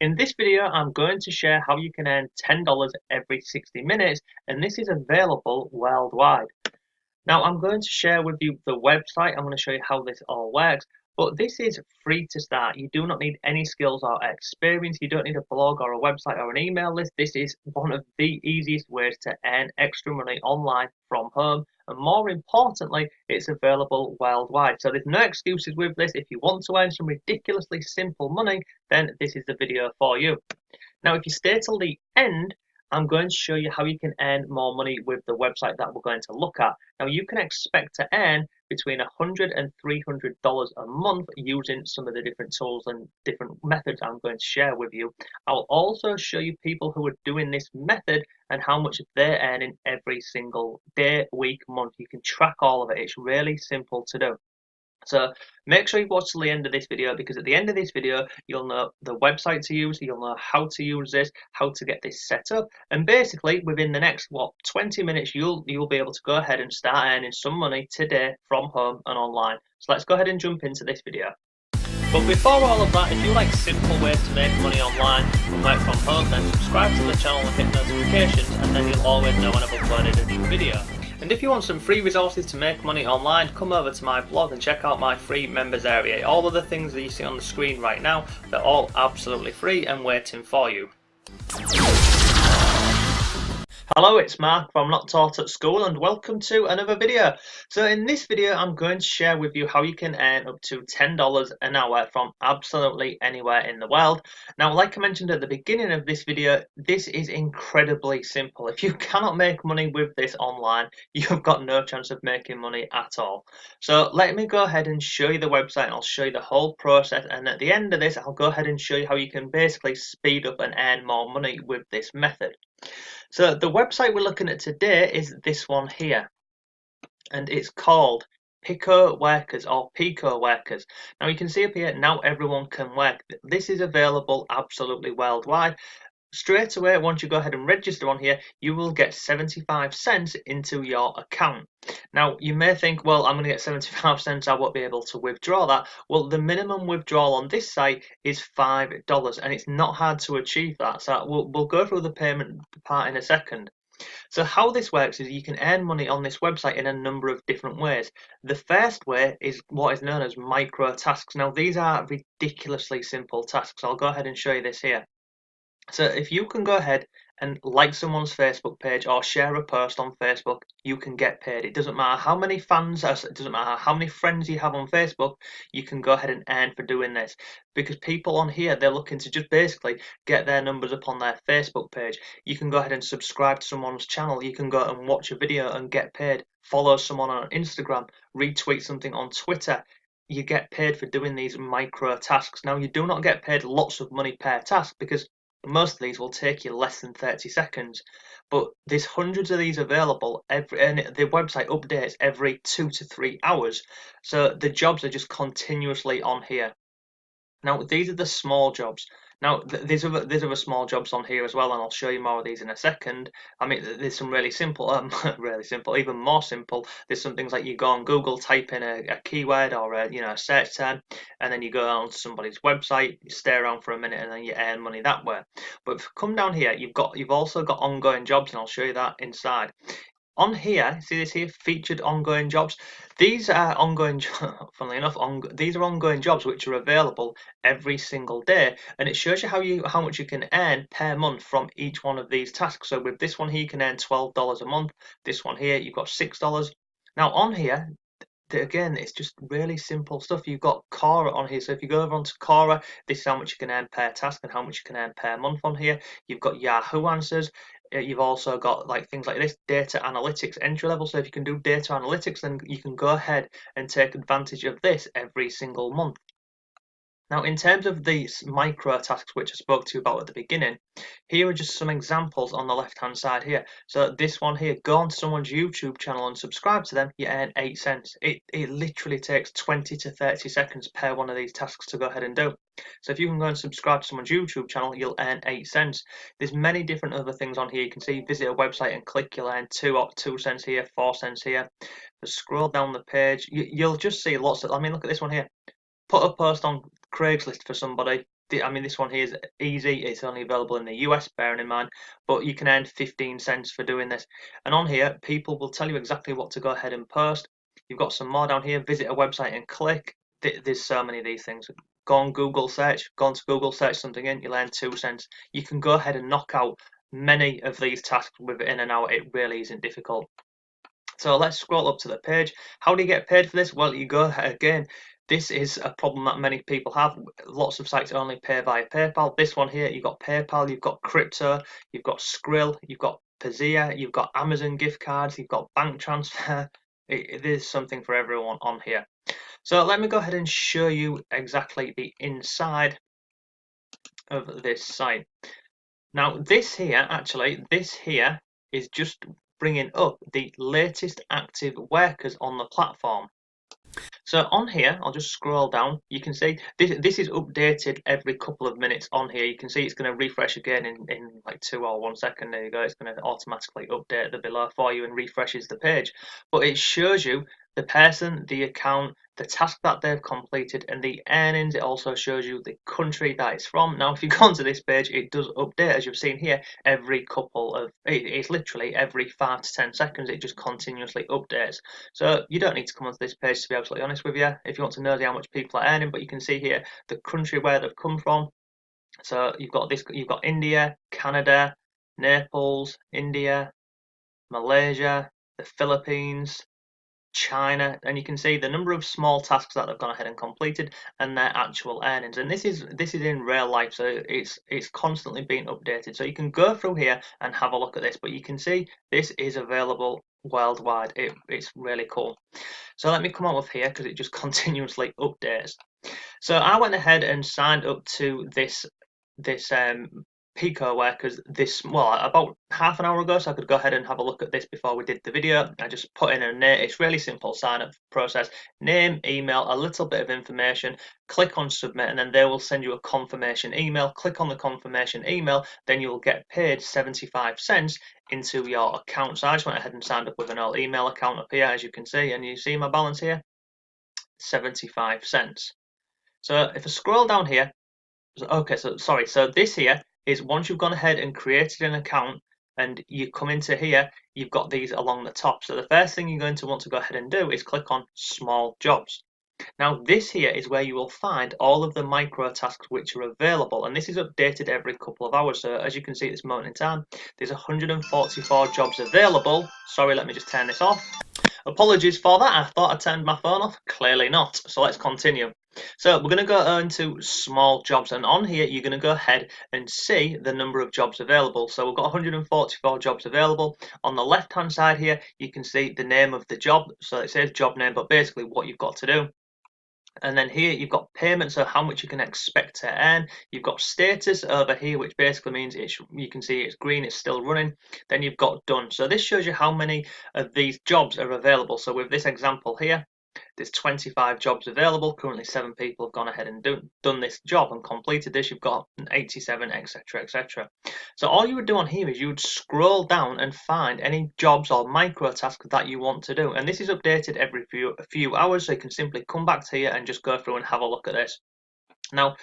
In this video, I'm going to share how you can earn $10 every 60 minutes, and this is available worldwide. Now, I'm going to share with you the website. I'm going to show you how this all works, but this is free to start. You do not need any skills or experience. You don't need a blog or a website or an email list. This is one of the easiest ways to earn extra money online from home. And more importantly, it's available worldwide. So there's no excuses with this. If you want to earn some ridiculously simple money, then this is the video for you. Now, if you stay till the end, I'm going to show you how you can earn more money with the website that we're going to look at. Now, you can expect to earn between $100 and $300 a month using some of the different tools and different methods I'm going to share with you. I'll also show you people who are doing this method and how much they're earning every single day, week, month. You can track all of it. It's really simple to do. So make sure you watch till the end of this video, because at the end of this video you'll know the website to use, you'll know how to use this, how to get this set up, and basically within the next 20 minutes you'll be able to go ahead and start earning some money today from home and online. So let's go ahead and jump into this video. But before all of that, if you like simple ways to make money online and work from home, then subscribe to the channel and hit notifications, and then you'll always know when I've uploaded a new video. And if you want some free resources to make money online, come over to my blog and check out my free members area. All of the things that you see on the screen right now, they're all absolutely free and waiting for you. Hello, it's Mark from Not Taught at School, and welcome to another video. So in this video I'm going to share with you how you can earn up to $10 an hour from absolutely anywhere in the world. Now, like I mentioned at the beginning of this video, this is incredibly simple. If you cannot make money with this online, you've got no chance of making money at all. So let me go ahead and show you the website, and I'll show you the whole process, and at the end of this I'll go ahead and show you how you can basically speed up and earn more money with this method. So the website we're looking at today is this one here, and it's called picoworkers or picoworkers. Now you can see up here, now everyone can work. This is available absolutely worldwide. Straight away, once you go ahead and register on here, you will get 75 cents into your account. Now, you may think, well, I'm going to get 75 cents, I won't be able to withdraw that. Well, the minimum withdrawal on this site is $5, and it's not hard to achieve that. So we'll go through the payment part in a second. So how this works is you can earn money on this website in a number of different ways. The first way is what is known as micro tasks. Now, these are ridiculously simple tasks. I'll go ahead and show you this here. So if you can go ahead and like someone's Facebook page or share a post on Facebook, you can get paid. It doesn't matter how many fans, it doesn't matter how many friends you have on Facebook, you can go ahead and earn for doing this. Because people on here, they're looking to just basically get their numbers up on their Facebook page. You can go ahead and subscribe to someone's channel. You can go and watch a video and get paid. Follow someone on Instagram, retweet something on Twitter. You get paid for doing these micro tasks. Now, you do not get paid lots of money per task, because most of these will take you less than 30 seconds, but there's hundreds of these available and the website updates every 2 to 3 hours, so the jobs are just continuously on here. Now, these are the small jobs. Now, there's other small jobs on here as well, and I'll show you more of these in a second. I mean, there's some really simple, really simple, even more simple. There's some things like you go on Google, type in a keyword or a search term, and then you go on to somebody's website, you stay around for a minute, and then you earn money that way. But if you come down here, you've also got ongoing jobs, and I'll show you that inside. On here, see this here, featured ongoing jobs. These are ongoing, funnily enough, these are ongoing jobs which are available every single day, and it shows you how much you can earn per month from each one of these tasks. So with this one here, you can earn $12 a month. This one here, you've got $6. Now on here, again, it's just really simple stuff. You've got Quora on here, so if you go over onto Quora, this is how much you can earn per task and how much you can earn per month on here. You've got Yahoo Answers. You've also got like things like this, data analytics entry level. So if you can do data analytics, then you can go ahead and take advantage of this every single month. Now, in terms of these micro tasks which I spoke to you about at the beginning, here are just some examples on the left hand side here. So this one here, go on to someone's YouTube channel and subscribe to them, you earn 8 cents. It literally takes 20 to 30 seconds per one of these tasks to go ahead and do. So if you can go and subscribe to someone's YouTube channel, you'll earn 8 cents. There's many different other things on here. You can see visit a website and click, you'll earn 2 cents here, 4 cents here. Just scroll down the page, you'll just see lots of, I mean, look at this one here. Put a post on Craigslist for somebody, I mean, this one here is easy. It's only available in the US, bearing in mind, but you can earn 15 cents for doing this. And on here, people will tell you exactly what to go ahead and post. You've got some more down here. Visit a website and click. There's so many of these things. Go on Google search. Go on to Google search something in. You'll earn 2 cents. You can go ahead and knock out many of these tasks within an hour. It really isn't difficult. So let's scroll up to the page. How do you get paid for this? Well, you go again. This is a problem that many people have. Lots of sites only pay via PayPal. This one here, you've got PayPal, you've got crypto, you've got Skrill, you've got Pazeer, you've got Amazon gift cards, you've got bank transfer. There's something for everyone on here. So let me go ahead and show you exactly the inside of this site. Now this here, is just bringing up the latest active workers on the platform. So on here, I'll just scroll down. You can see this is updated every couple of minutes on here. You can see it's going to refresh again in like 2 or 1 second. There you go. It's going to automatically update the below for you and refreshes the page. But it shows you the person, the account, the task that they've completed, and the earnings. It also shows you the country that it's from. Now, if you go onto this page, it does update, as you've seen here, every couple of, it's literally every 5 to 10 seconds, it just continuously updates. So you don't need to come onto this page, to be absolutely honest with you, if you want to know how much people are earning, but you can see here the country where they've come from. So you've got India, Canada, Naples, India, Malaysia, the Philippines, China, and you can see the number of small tasks that they've gone ahead and completed and their actual earnings. And this is in real life, so it's constantly being updated. So you can go through here and have a look at this, but you can see this is available worldwide. It's really cool. So let me come on with here because it just continuously updates. So I went ahead and signed up to this picoworkers about half an hour ago, so I could go ahead and have a look at this before we did the video. I just put in a name. It's really simple sign up process: name, email, a little bit of information, click on submit, and then they will send you a confirmation email. Click on the confirmation email, then you will get paid 75 cents into your account. So I just went ahead and signed up with an old email account up here, as you can see, and you see my balance here, 75 cents. So if I scroll down here, okay, so this here is once you've gone ahead and created an account and you come into here, you've got these along the top. So the first thing you're going to want to go ahead and do is click on small jobs. Now this here is where you will find all of the micro tasks which are available, and this is updated every couple of hours. So as you can see at this moment in time, there's 144 jobs available. Sorry, let me just turn this off. Apologies for that. I thought I turned my phone off. Clearly not. So let's continue. So we're going to go into small jobs, and on here you're going to go ahead and see the number of jobs available. So we've got 144 jobs available. On the left hand side here you can see the name of the job, so it says job name, but basically what you've got to do. And then here you've got payment, so how much you can expect to earn. You've got status over here, which basically means you can see it's green, it's still running. Then you've got done. So this shows you how many of these jobs are available. So with this example here, there's 25 jobs available. Currently 7 people have gone ahead and done this job and completed this. You've got 87, etc, etc. So all you would do on here is you would scroll down and find any jobs or micro tasks that you want to do, and this is updated every few hours, so you can simply come back to here and just go through and have a look at this. Now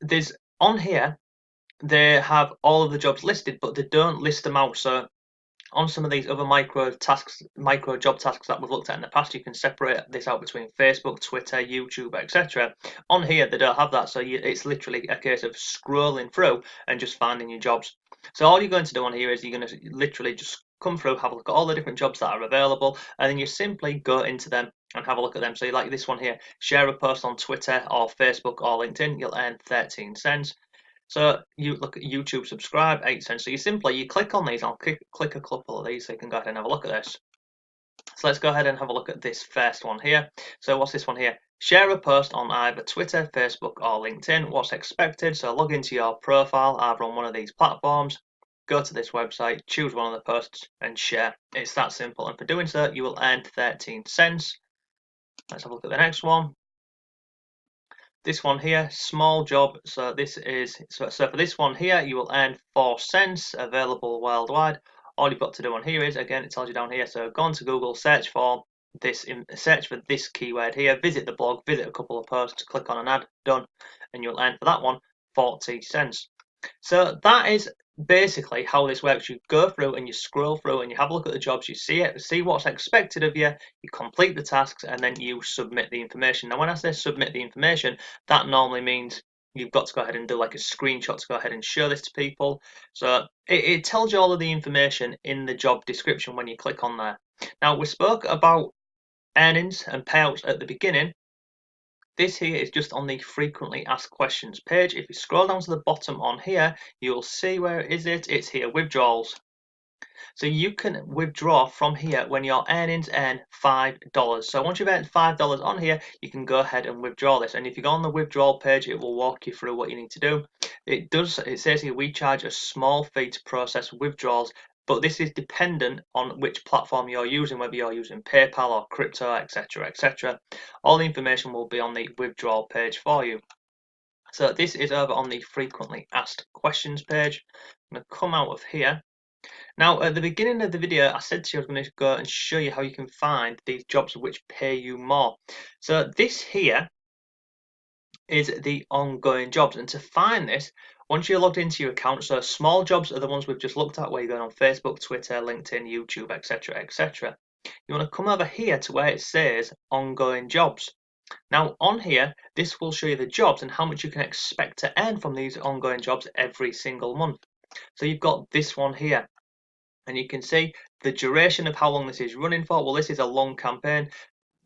there's on here they have all of the jobs listed, but they don't list them out. So on some of these other micro job tasks that we've looked at in the past, you can separate this out between Facebook, Twitter, YouTube, etc. On here they don't have that, so it's literally a case of scrolling through and just finding your jobs. So all you're going to do on here is you're going to literally just come through, have a look at all the different jobs that are available, and then you simply go into them and have a look at them. So like this one here, share a post on Twitter or Facebook or LinkedIn, you'll earn 13 cents. So you look at YouTube, subscribe, 8 cents. So you click on these. I'll click a couple of these so you can go ahead and have a look at this. So let's go ahead and have a look at this first one here. So what's this one here? Share a post on either Twitter, Facebook or LinkedIn. What's expected? So log into your profile either on one of these platforms, go to this website, choose one of the posts and share. It's that simple, and for doing so you will earn 13 cents. Let's have a look at the next one. This one here, small job. So this is so for this one here, you will earn 4 cents, available worldwide. All you've got to do on here is, again, it tells you down here. So go on to Google, search for this keyword here, visit the blog, visit a couple of posts, click on an ad, done, and you'll earn for that one 40 cents. So that is basically how this works. You go through and you scroll through and you have a look at the jobs, you see what's expected of you, you complete the tasks, and then you submit the information. Now when I say submit the information, that normally means you've got to go ahead and do like a screenshot to go ahead and show this to people. So it tells you all of the information in the job description when you click on there. Now we spoke about earnings and payouts at the beginning. This here is just on the frequently asked questions page. If you scroll down to the bottom on here, you'll see where is it? It's here, withdrawals. So you can withdraw from here when your earnings earn $5. So once you've earned $5 on here, you can go ahead and withdraw this. And if you go on the withdrawal page, it will walk you through what you need to do. It says here we charge a small fee to process withdrawals, but this is dependent on which platform you're using, whether you're using PayPal or crypto, etc., etc. All the information will be on the withdrawal page for you. So this is over on the frequently asked questions page. I'm going to come out of here. Now at the beginning of the video I said to you I was going to go and show you how you can find these jobs which pay you more. So this here is the ongoing jobs, and to find this, once you're logged into your account, so small jobs are the ones we've just looked at where you're going on Facebook, Twitter, LinkedIn, YouTube, etc., etc. You want to come over here to where it says ongoing jobs. Now on here, this will show you the jobs and how much you can expect to earn from these ongoing jobs every single month. So you've got this one here, and you can see the duration of how long this is running for. Well, this is a long campaign.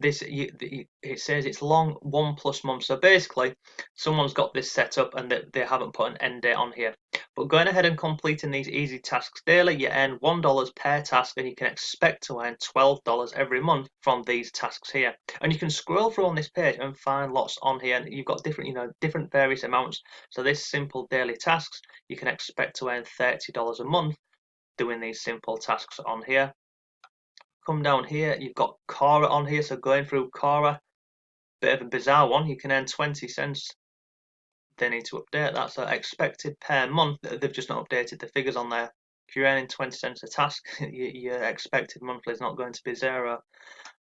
It says it's long 1+ month. So basically, someone's got this set up and they haven't put an end date on here. But going ahead and completing these easy tasks daily, you earn $1 per task, and you can expect to earn $12 every month from these tasks here. And you can scroll through on this page and find lots on here, and you've got different various amounts. So this simple daily tasks, you can expect to earn $30 a month doing these simple tasks on here. Come down here, you've got Cora on here, so going through Cora, bit of a bizarre one, you can earn 20 cents. They need to update that, so expected per month, they've just not updated the figures on there. If you're earning 20 cents a task, your expected monthly is not going to be zero.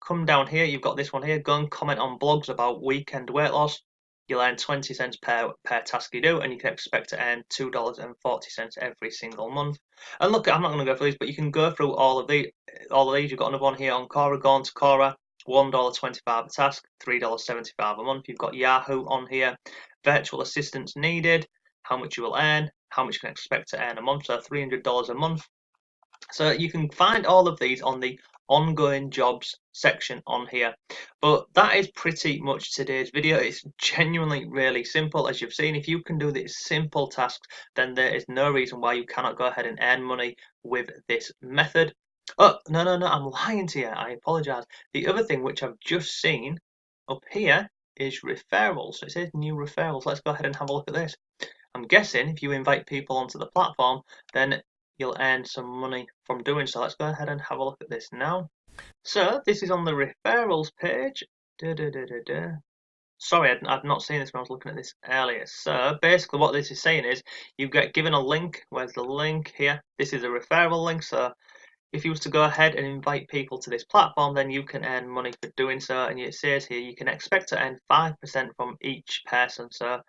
Come down here, you've got this one here, go and comment on blogs about weekend weight loss. You'll earn 20 cents per task you do, and you can expect to earn $2.40 every single month. And look, I'm not going to go through these, but you can go through all of these. You've got another one here on Cora. Go on to Cora, $1.25 a task, $3.75 a month. You've got Yahoo on here, virtual assistants needed, how much you will earn, how much you can expect to earn a month, so $300 a month. So you can find all of these on the ongoing jobs section on here. But that is pretty much today's video. It's genuinely really simple. As you've seen, if you can do these simple tasks, then there is no reason why you cannot go ahead and earn money with this method. Oh, no, I'm lying to you. I apologize. The other thing which I've just seen up here is referrals. So it says new referrals. Let's go ahead and have a look at this. I'm guessing if you invite people onto the platform, then you'll earn some money from doing so. Let's go ahead and have a look at this now. So this is on the referrals page. Sorry, I'd not seen this when I was looking at this earlier. So basically what this is saying is you get given a link. Where's the link here? This is a referral link. So if you was to go ahead and invite people to this platform, then you can earn money for doing so. And it says here you can expect to earn 5% from each person. So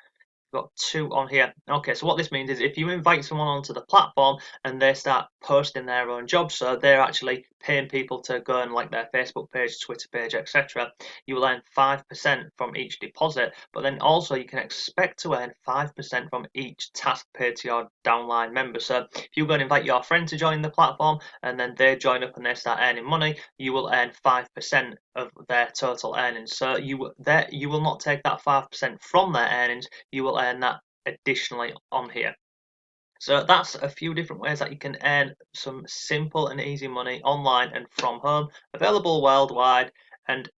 got 2 on here. Okay, so what this means is if you invite someone onto the platform and they start posting their own jobs, so they're actually paying people to go and like their Facebook page, Twitter page, etc., you will earn 5% from each deposit, but then also you can expect to earn 5% from each task paid to your downline members. So if you go and invite your friend to join the platform and then they join up and they start earning money, you will earn 5% of their total earnings. So you will not take that 5% from their earnings, you will earn that additionally on here. So that's a few different ways that you can earn some simple and easy money online and from home, available worldwide, and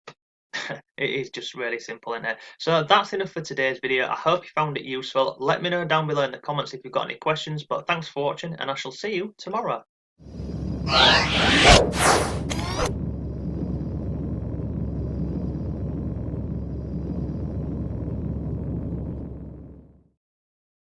it is just really simple in there. So that's enough for today's video. I hope you found it useful. Let me know down below in the comments if you've got any questions, but thanks for watching and I shall see you tomorrow.